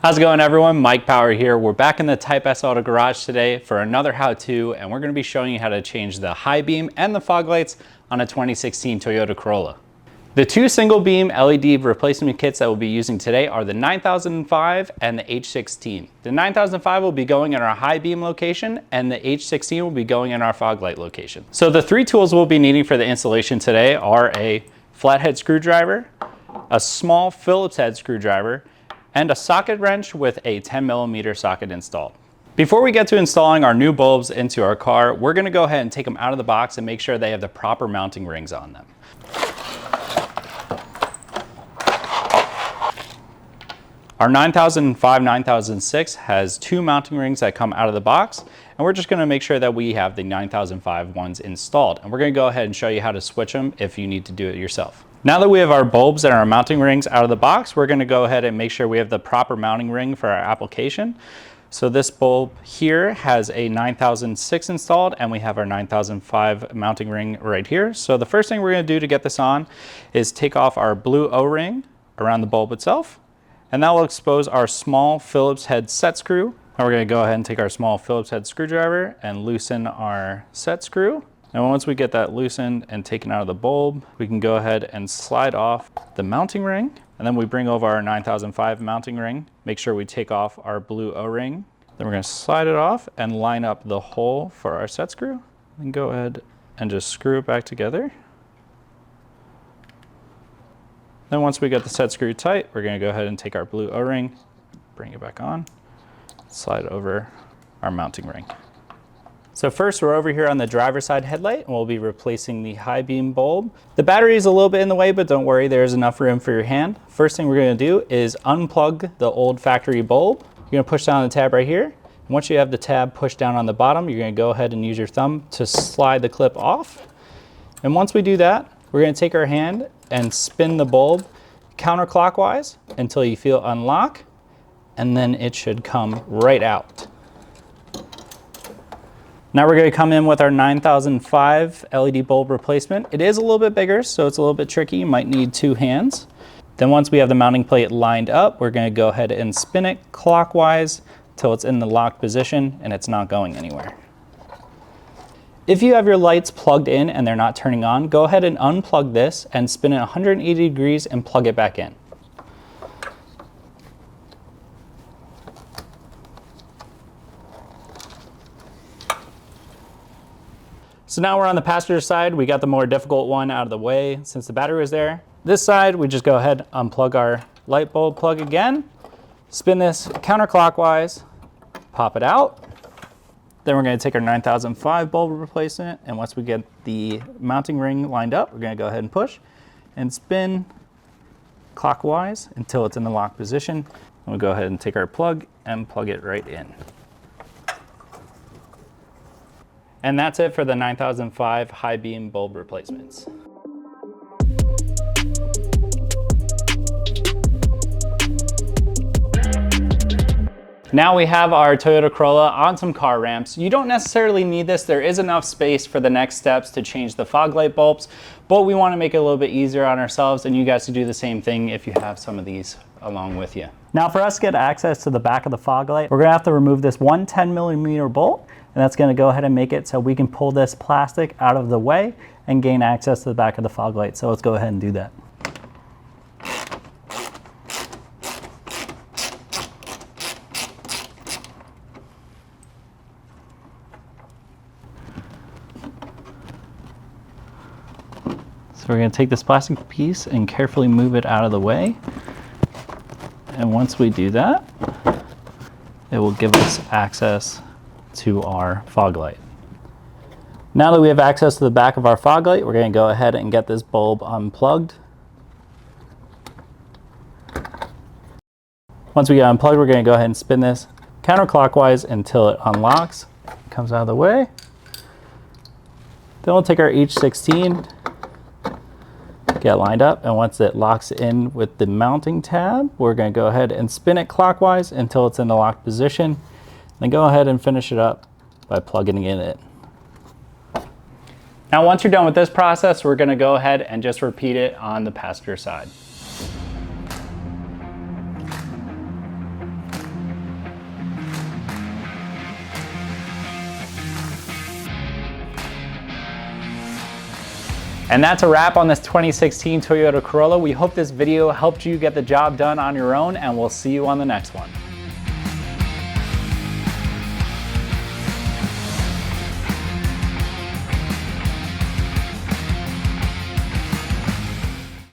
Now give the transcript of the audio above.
How's it going, everyone? Mike Power here. We're back in the Type S Auto Garage today for another how-to, and we're going to be showing you how to change the high beam and the fog lights on a 2016 Toyota Corolla. The two single beam LED replacement kits that we'll be using today are the 9005 and the H16. The 9005 will be going in our high beam location, and the H16 will be going in our fog light location. So the three tools we'll be needing for the installation today are a flathead screwdriver, a small Phillips head screwdriver, and a socket wrench with a 10mm socket installed. Before we get to installing our new bulbs into our car, we're going to go ahead and take them out of the box and make sure they have the proper mounting rings on them. Our 9005, 9006 has two mounting rings that come out of the box, and we're just going to make sure that we have the 9005 ones installed. And we're going to go ahead and show you how to switch them if you need to do it yourself. Now that we have our bulbs and our mounting rings out of the box, we're going to go ahead and make sure we have the proper mounting ring for our application. So this bulb here has a 9006 installed, and we have our 9005 mounting ring right here. So the first thing we're going to do to get this on is take off our blue O-ring around the bulb itself, and that will expose our small Phillips head set screw. Now we're going to go ahead and take our small Phillips head screwdriver and loosen our set screw. And once we get that loosened and taken out of the bulb, we can go ahead and slide off the mounting ring. And then we bring over our 9005 mounting ring, make sure we take off our blue O-ring. Then we're going to slide it off and line up the hole for our set screw. And go ahead and just screw it back together. Then once we get the set screw tight, we're going to go ahead and take our blue O-ring, bring it back on, slide over our mounting ring. So first, we're over here on the driver's side headlight, and we'll be replacing the high beam bulb. The battery is a little bit in the way, but don't worry, there's enough room for your hand. First thing we're going to do is unplug the old factory bulb. You're going to push down the tab right here. And once you have the tab pushed down on the bottom, you're going to go ahead and use your thumb to slide the clip off. And once we do that, we're going to take our hand and spin the bulb counterclockwise until you feel unlock, and then it should come right out. Now we're going to come in with our 9005 LED bulb replacement. It is a little bit bigger, so it's a little bit tricky. You might need two hands. Then once we have the mounting plate lined up, we're going to go ahead and spin it clockwise till it's in the locked position and it's not going anywhere. If you have your lights plugged in and they're not turning on, go ahead and unplug this and spin it 180 degrees and plug it back in. So now we're on the passenger side. We got the more difficult one out of the way since the battery was there. This side, we just go ahead, unplug our light bulb plug again, spin this counterclockwise, pop it out. Then we're going to take our 9005 bulb replacement, and once we get the mounting ring lined up, we're going to go ahead and push and spin clockwise until it's in the locked position. And we'll go ahead and take our plug and plug it right in. And that's it for the 9005 high beam bulb replacements. Now we have our Toyota Corolla on some car ramps. You don't necessarily need this. There is enough space for the next steps to change the fog light bulbs, but we want to make it a little bit easier on ourselves, and you guys can do the same thing if you have some of these along with you. Now for us to get access to the back of the fog light, we're going to have to remove this one 10mm bolt, and that's going to go ahead and make it so we can pull this plastic out of the way and gain access to the back of the fog light. So let's go ahead and do that. So we're going to take this plastic piece and carefully move it out of the way. And once we do that, it will give us access to our fog light. Now that we have access to the back of our fog light, we're going to go ahead and get this bulb unplugged. Once we get unplugged, we're going to go ahead and spin this counterclockwise until it unlocks, comes out of the way. Then we'll take our H16, get lined up, and once it locks in with the mounting tab, we're going to go ahead and spin it clockwise until it's in the locked position. Then go ahead and finish it up by plugging it in. Now once you're done with this process, we're going to go ahead and just repeat it on the passenger side. And that's a wrap on this 2016 Toyota Corolla. We hope this video helped you get the job done on your own, and we'll see you on the next one.